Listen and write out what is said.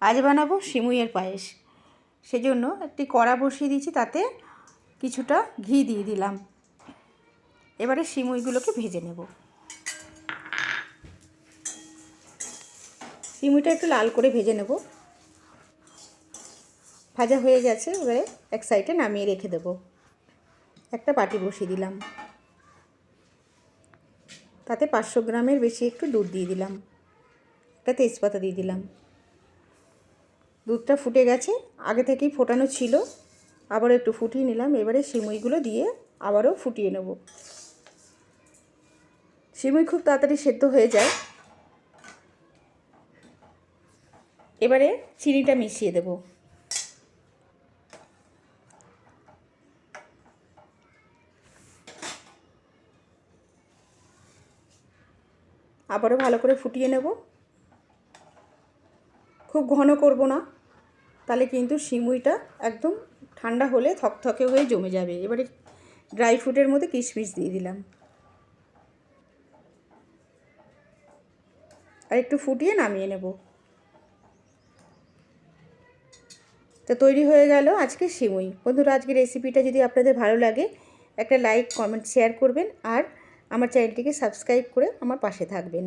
আজ বানাবো সিমুইয়ের পায়েস। সেজন্য একটি কড়া বসিয়ে দিয়েছি, তাতে কিছুটা ঘি দিয়ে দিলাম। এবারে সিমুইগুলোকে ভেজে নেব। সিমুইটা একটু লাল করে ভেজে নেব। ভাজা হয়ে গেছে, এবারে এক সাইডে নামিয়ে রেখে দেব। একটা বাটি বসিয়ে দিলাম, তাতে 500 গ্রামের বেশি একটু দুধ দিয়ে দিলাম, একটা তেজপাতা দিয়ে দিলাম। দুধটা ফুটে গেছে, আগে থেকেই ফোটানো ছিল, আবার একটু ফুটিয়ে নিলাম। এবারে সিমুইগুলো দিয়ে আবারও ফুটিয়ে নেব। সিমুই খুব তাড়াতাড়ি সেদ্ধ হয়ে যায়। এবারে চিনিটা মিশিয়ে দেব। আবারও ভালো করে ফুটিয়ে নেব। খুব ঘন করব না, তাহলে কিন্তু সিমুইটা একদম ঠান্ডা হলে থকথকে হয়ে জমে যাবে। এবারে ড্রাই ফ্রুটের মধ্যে কিশমিশ দিয়ে দিলাম, আর একটু ফুটিয়ে নামিয়ে নেব। তো তৈরি হয়ে গেল আজকে সিমুই। বন্ধুরা, আজকের রেসিপিটা যদি আপনাদের ভালো লাগে, একটা লাইক, কমেন্ট, শেয়ার করবেন, আর আমার চ্যানেলটিকে সাবস্ক্রাইব করে আমার পাশে থাকবেন।